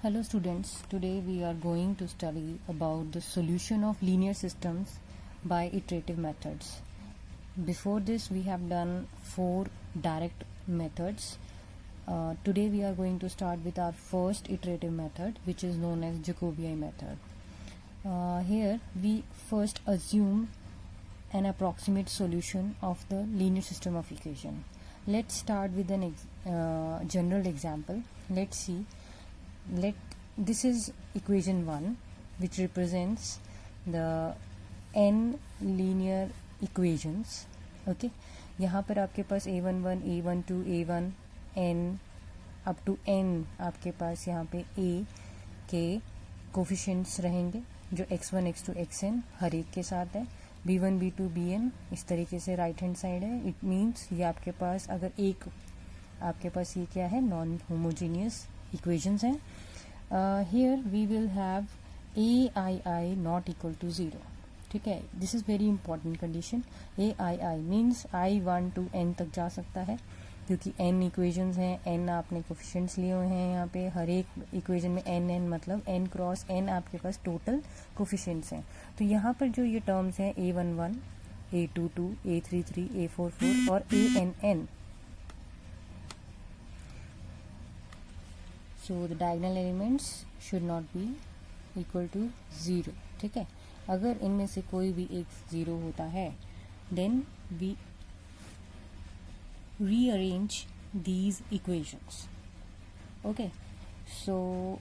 Hello students, today we are going to study about the solution of linear systems by iterative methods. Before this we have done 4 direct methods. Today we are going to start with our first iterative method, which is known as Jacobi method. Here we first assume an approximate solution of the linear system of equation. Let's start with an general example. Let's see. This is equation 1, which represents the n linear equations. Okay, यहाँ पर आपके पास a11, a12, a1, n up to n आपके पास यहाँ पे a के coefficients रहेंगे जो x1, x2, xn हर एक के साथ है. b1, b2, bn इस तरीके से राइट हैंड साइड है. इट मीन्स ये आपके पास अगर एक आपके पास ये क्या है, नॉन होमोजीनियस इक्वेशंस हैं. Here we will have aii not equal to 0. ठीक है, this is very important condition. aii means i 1 to n तक जा सकता है क्योंकि n इक्वेशंस हैं. n आपने कोफिशिएंट्स लिए हुए हैं यहाँ पे. हर एक इक्वेशन में n मतलब n क्रॉस n आपके पास टोटल कोफिशिएंट्स हैं. तो यहाँ पर जो ये टर्म्स हैं a11, a22, a33, a44 और ann, so the diagonal elements should not be equal to 0. ठीक है, अगर इनमें से कोई भी एक 0 होता है then we rearrange these equations. Okay, so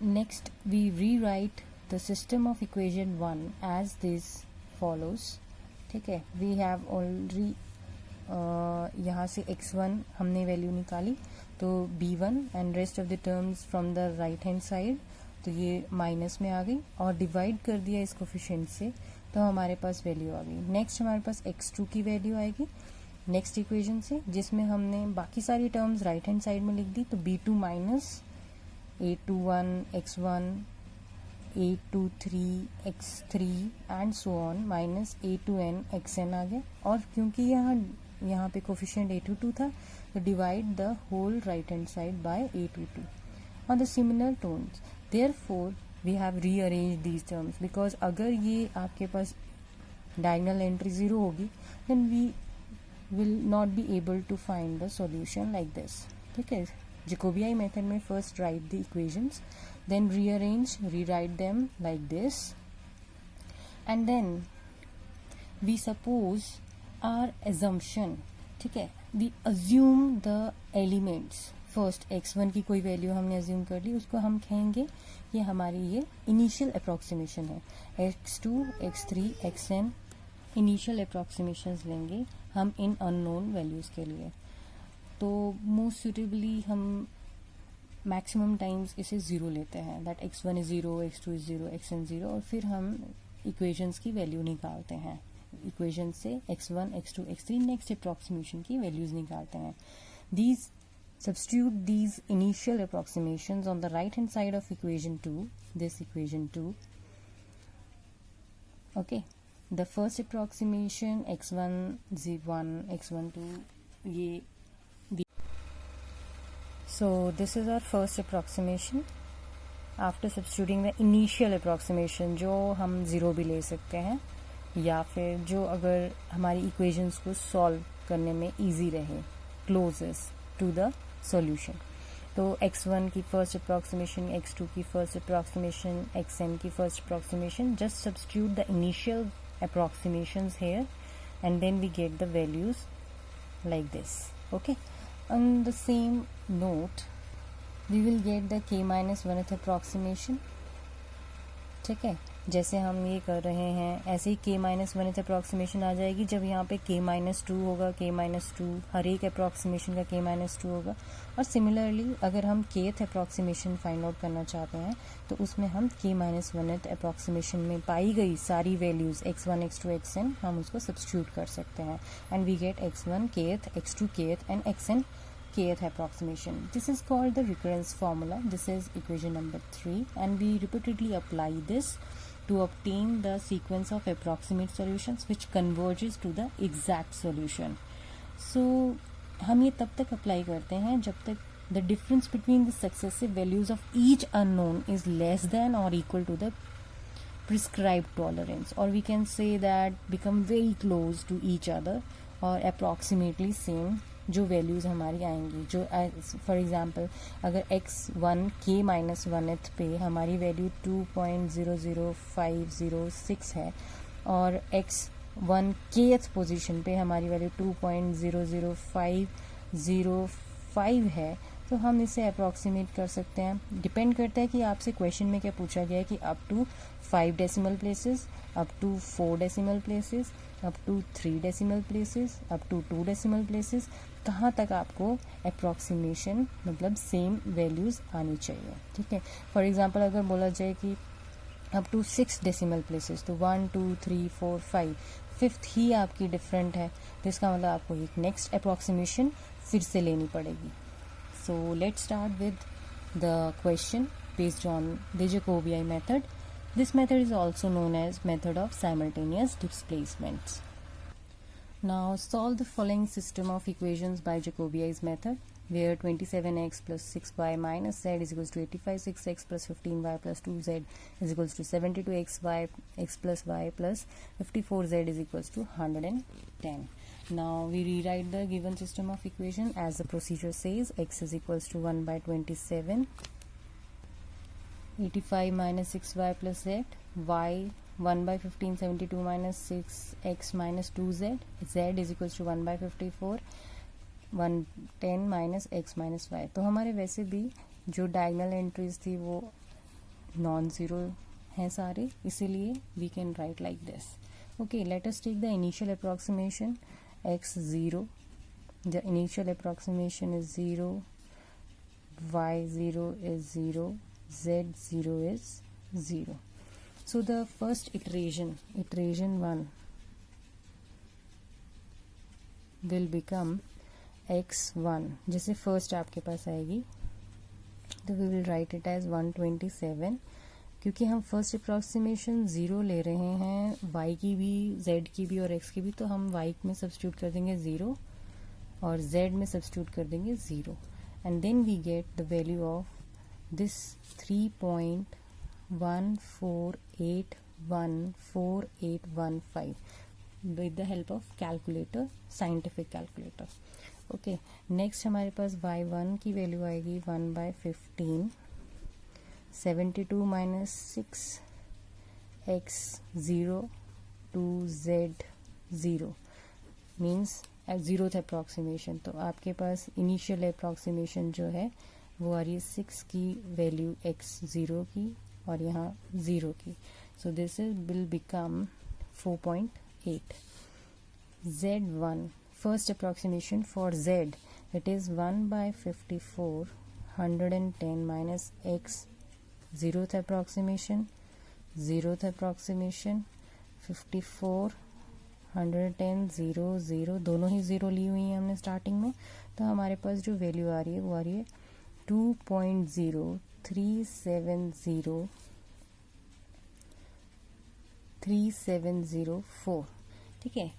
next we rewrite the system of equation 1 as this follows. ठीक है, we have already यहाँ से x1 हमने वैल्यू निकाली तो b1 and rest of the terms from the right hand side, तो ये minus में आ गई और डिवाइड कर दिया इस कोफिशिएंट से तो हमारे पास वैल्यू आ गई. नेक्स्ट हमारे पास x2 की वैल्यू आएगी नेक्स्ट इक्वेशन से, जिसमें हमने बाकी सारी टर्म्स राइट हैंड साइड में लिख दी. तो b2 minus a21 x1, a23 x3 and so on minus a2n xn आ गया. और क्योंकि यहाँ पे कोफिशिएंट a22 था तो divide the whole right hand side by a22 on the similar terms. Therefore we have rearrange these terms because अगर ये आपके पास डायगोनल एंट्री 0 होगी then we will not be able to find the solution like this. ठीक है, Jacobi method में first right the equations, then rearrange, rewrite them like this, and then we suppose our assumption. ठीक है, we assume the elements. First x1 की कोई value हमने assume कर ली, उसको हम कहेंगे ये हमारी ये इनिशियल अप्रोक्सीमेशन है. x2, x3, xn initial approximations लेंगे हम इन अननोन वैल्यूज़ के लिए. तो मोस्ट सुटेबली हम मैक्सिमम टाइम्स इसे 0 लेते हैं, that x1 is 0, x2 is 0, xn 0, और फिर हम इक्वेशंस की वैल्यू निकालते हैं. इक्वेशन से x1, x2, x3 next approximation की वैल्यूज निकालते हैं. These substitute these initial approximations on the right hand side of equation 2, this equation 2. Okay, the first approximation x1 z1, x1 2 ये. So this is our first approximation after substituting the initial approximation, जो हम 0 भी ले सकते हैं या फिर जो अगर हमारी इक्वेशंस को सॉल्व करने में इजी रहे, क्लोजेस्ट टू द सॉल्यूशन. तो x1 की फर्स्ट अप्रॉक्सीमेशन, x2 की फर्स्ट अप्रॉक्सीमेशन, xn की first approximation, just substitute the initial approximations here and then we get the values like this. Okay, on the same note we will get the k-1th approximation. ठीक है, जैसे हम ये कर रहे हैं ऐसे ही k-1th अप्रॉक्सीमेशन आ जाएगी जब यहाँ पे k-2 होगा, k-2 हर एक अप्रॉक्सीमेशन का k-2 होगा. और सिमिलरली अगर हम kth अप्रॉक्सीमेशन फाइंड आउट करना चाहते हैं तो उसमें हम k-1th अप्रॉक्सीमेशन में पाई गई सारी वैल्यूज़ x1, x2, xn हम उसको सब्स्टिट्यूट कर सकते हैं and we get x1 kth, x2 kth and xn kth approximation. This is called the recurrence formula. This is equation number 3 and we repeatedly apply this to obtain the sequence of approximate solutions which converges to the exact solution. So हम ये तब तक apply करते हैं जब तक the difference between the successive values of each unknown is less than or equal to the prescribed tolerance, or we can say that become very close to each other or approximately same जो values हमारी आएंगी. जो for example अगर x1 k minus 1th पे हमारी value 2.00506 है और x1 kth position पे हमारी वैल्यू 2.00505 है, तो हम इसे अप्रॉक्सीमेट कर सकते हैं. डिपेंड करता है कि आपसे क्वेश्चन में क्या पूछा गया है कि up to 5 decimal places, up to 4 decimal places, up to 3 decimal places, up to 2 decimal places, कहाँ तक आपको अप्रॉक्सीमेशन मतलब सेम वैल्यूज़ आनी चाहिए. ठीक है. फॉर एग्जांपल अगर बोला जाए कि अप टू 6 डेसिमल प्लेसेस, तो 1 2 3 4 5 फिफ्थ ही आपकी डिफरेंट है, तो इसका मतलब आपको एक नेक्स्ट अप्रॉक्सीमेशन फिर से लेनी पड़ेगी. So let's start with the question based on the Jacobi method. This method is also known as method of simultaneous displacements. Now solve the following system of equations by Jacobi's method, where 27x plus 6y minus z is equals to 85, 6x plus 15y plus 2z is equals to 72xy x plus y plus 54z is equals to 110. Now we rewrite the given system of equation as the procedure says. X is equals to 1 by 27, 85 minus 6y plus z, y 1 by 15, 72 minus 6x minus 2z, z is equals to 1 by 54, 110 minus x minus y. तो हमारे वैसे भी जो diagonal entries थी वो non zero हैं सारे, इसीलिए we can write like this. Okay, let us take the initial approximation. X 0, the initial approximation is 0, y 0 is 0, z 0 is 0. So the first iteration 1 will become x1. जैसे first आपके पास आएगी तो we will write it as 127. क्योंकि हम first approximation 0 ले रहे हैं, y की भी, z की भी और x की भी, तो हम y में सब्स्टिट्यूट कर देंगे 0 और z में सब्स्टिट्यूट कर देंगे 0, and then we get the value of this 3.14814815 with the help of calculator, scientific calculator. Okay, next हमारे पास y1 की वैल्यू आएगी 1 by 15, 72 minus 6 x 0 to z 0 means zeroth approximation. तो आपके पास इनिशियल अप्रॉक्सीमेशन जो है वो आ रही है 6 की वैल्यू x 0 की और यहाँ 0 की. So this is will become 4.8. z1 first approximation for z, it is 1 by 54, 110 minus x zeroth approximation 54, 110, 0 0 दोनों ही 0 ली हुई हैं हमने स्टार्टिंग में. तो हमारे पास जो वैल्यू आ रही है वो आ रही है 2.03704. ठीक है.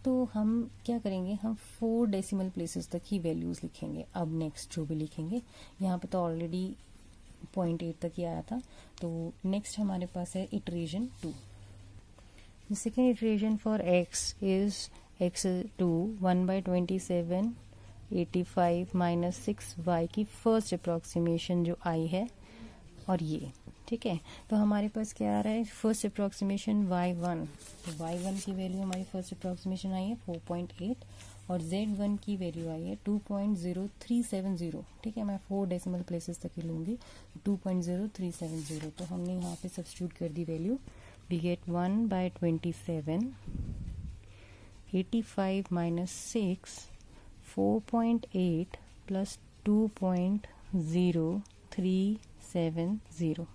तो हम क्या करेंगे, हम 4 डेसिमल प्लेसेस तक ही वैल्यूज़ लिखेंगे. अब नेक्स्ट जो भी लिखेंगे, यहाँ पे तो ऑलरेडी 0.8 तक ही आया था. तो नेक्स्ट हमारे पास है iteration 2. The second iteration for x is x2 1 by 27, 85 minus 6y की फर्स्ट अप्रॉक्सीमेशन जो आई है और ये. ठीक है. तो हमारे पास क्या आ रहा है, फर्स्ट अप्रॉक्सीमेशन y1. तो y1 की वैल्यू हमारी फर्स्ट अप्रॉक्सीमेशन आई है 4.8 और z1 की वैल्यू आई है 2.0370. ठीक है, मैं 4 डेसिमल प्लेसेस तक ही लूँगी. 2.0370. तो हमने यहाँ पे सब्स्टिट्यूट कर दी value. We get 1 by 27, 85 minus 6, 4.8 plus 2.0370.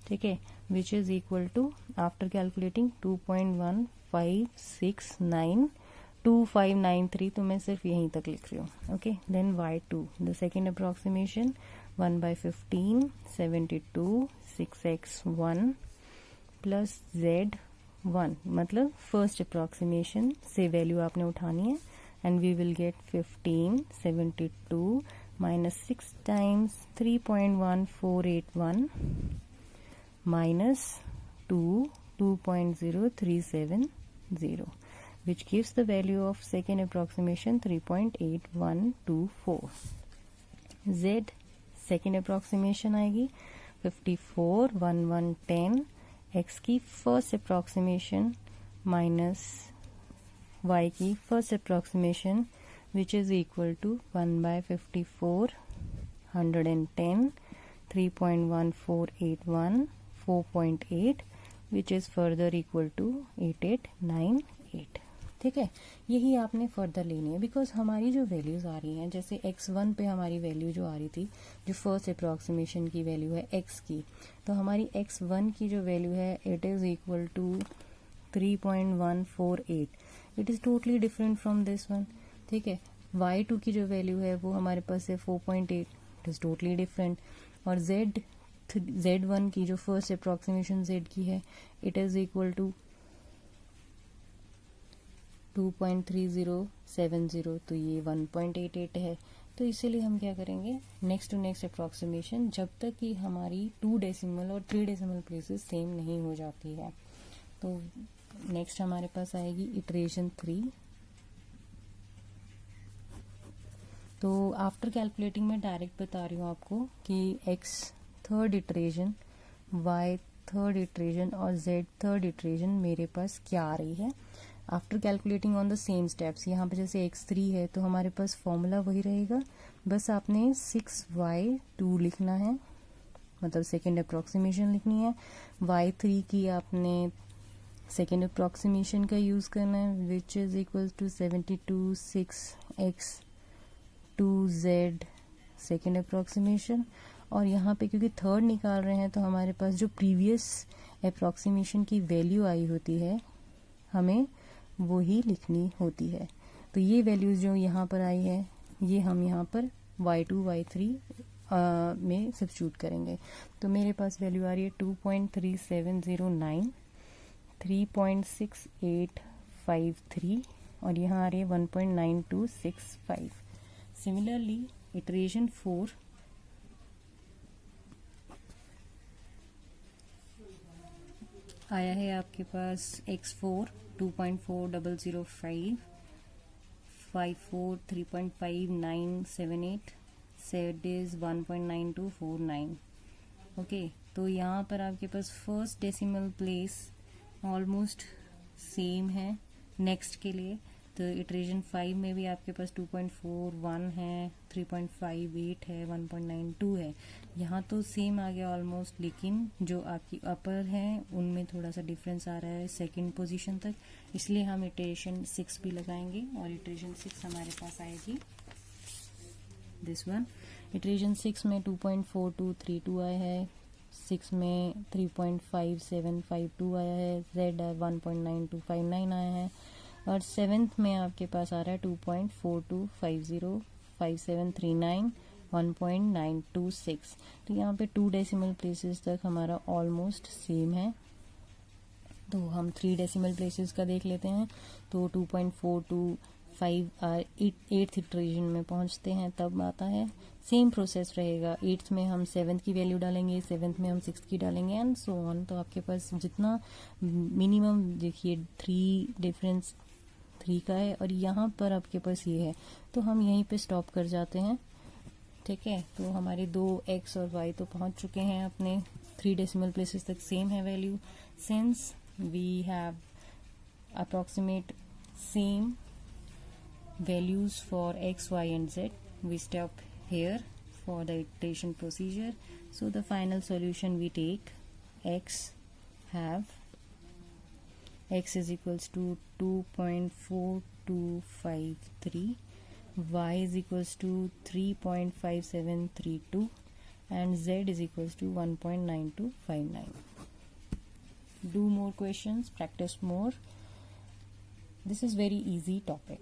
ठीक है, which is equal to, after calculating 2.15692593. तो मैं सिर्फ यहीं तक लिख रही हूँ. Okay, then y2 the second approximation 1 by 15, 72, 6x1 plus z1, मतलब फर्स्ट अप्रॉक्सीमेशन से वैल्यू आपने उठानी है and we will get 1572 minus 6 times 3.1481 minus 2.0370, which gives the value of second approximation 3.8124. Z second approximation आएगी 54 1110, x की first approximation minus y की first approximation which is equal to 1 by 54 110 3.1481 4.8 which is further equal to 8898. ठीक है, यही आपने further लेनी है because हमारी जो वैल्यूज आ रही हैं, जैसे x1 पे हमारी वैल्यू जो आ रही थी, जो फर्स्ट अप्रोक्सीमेशन की वैल्यू है x की, तो हमारी x1 की जो वैल्यू है it is equal to 3.148. It is totally different from this one. ठीक है, y2 की जो वैल्यू है वो हमारे पास है 4.8. It is totally different. और z1 की जो फर्स्ट अप्रोक्सीमेशन z की है इट इज इक्वल टू 2.3070, तो ये 1.88 है. तो इसीलिए हम क्या करेंगे, नेक्स्ट टू नेक्स्ट अप्रोक्सीमेशन जब तक कि हमारी 2 डेसिमल और 3 डेसिमल प्लेसेस सेम नहीं हो जाती है. तो नेक्स्ट हमारे पास आएगी इटरेशन 3. तो आफ्टर कैलकुलेटिंग मैं डायरेक्ट बता रही हूँ आपको कि x third iteration, y third iteration और z थर्ड इटरेशन मेरे पास क्या आ रही है after calculating on the same steps. यहाँ पे जैसे x3 है तो हमारे पास फॉर्मूला वही रहेगा, बस आपने 6y2 लिखना है, मतलब सेकेंड अप्रोक्सीमेशन लिखनी है. y3 की आपने सेकेंड अप्रोक्सीमेशन का यूज करना है which is equal to 72 6x2z second approximation. और यहाँ पे क्योंकि थर्ड निकाल रहे हैं तो हमारे पास जो प्रीवियस अप्रोक्सीमेशन की वैल्यू आई होती है हमें वो ही लिखनी होती है. तो ये वैल्यूज जो यहाँ पर आई है ये हम यहाँ पर y2 y3 में सब्स्टिट्यूट करेंगे. तो मेरे पास वैल्यू आ रही है 2.3709, 3.6853 और यहाँ आ रही है 1.9265. सिमिलरली इटरेशन 4 आया है आपके पास x4 2.4005, y4 3.5978, z is 1.9249. Okay, तो यहाँ पर आपके पास first decimal place almost same है नेक्स्ट के लिए. तो इटरेशन 5 में भी आपके पास 2.41 है, 3.58 है, 1.92 है. यहाँ तो सेम आ गया ऑलमोस्ट, लेकिन जो आपकी अपर है उनमें थोड़ा सा डिफरेंस आ रहा है सेकंड पोजीशन तक, इसलिए हम इटरेशन 6 भी लगाएंगे. और इटरेशन 6 हमारे पास आएगी दिस वन. इटरेशन 6 में 2.4232 आया है, 6 में 3.5752 आया है, z 1.9259 आया है, और 7th में आपके पास आ रहा है 2.4250 5739 1.926. तो यहाँ पे 2 डेसिमल प्लेसेस तक हमारा ऑलमोस्ट सेम है. तो हम 3 डेसिमल प्लेसेस का देख लेते हैं. तो 2.425 8th इटरेशन में पहुँचते हैं तब आता है. सेम प्रोसेस रहेगा. 8th में हम 7th की वैल्यू डालेंगे, 7th में हम 6th की डालेंगे एंड सो ऑन. तो आपके पास जितना मिनिमम देखिए 3 डिफरेंस 3 का है और यहाँ पर आपके पास ये है, तो हम यहीं पे स्टॉप कर जाते हैं. ठीक है, तो हमारे 2 x और y तो पहुंच चुके हैं अपने 3 डेसिमल प्लेसेस तक, सेम है value. Since we have approximate same values for x, y and z, we stop here for the iteration procedure. So the final solution we take x is equals to 2.4253, y is equals to 3.5732 and z is equals to 1.9259. Do more questions, practice more. This is very easy topic.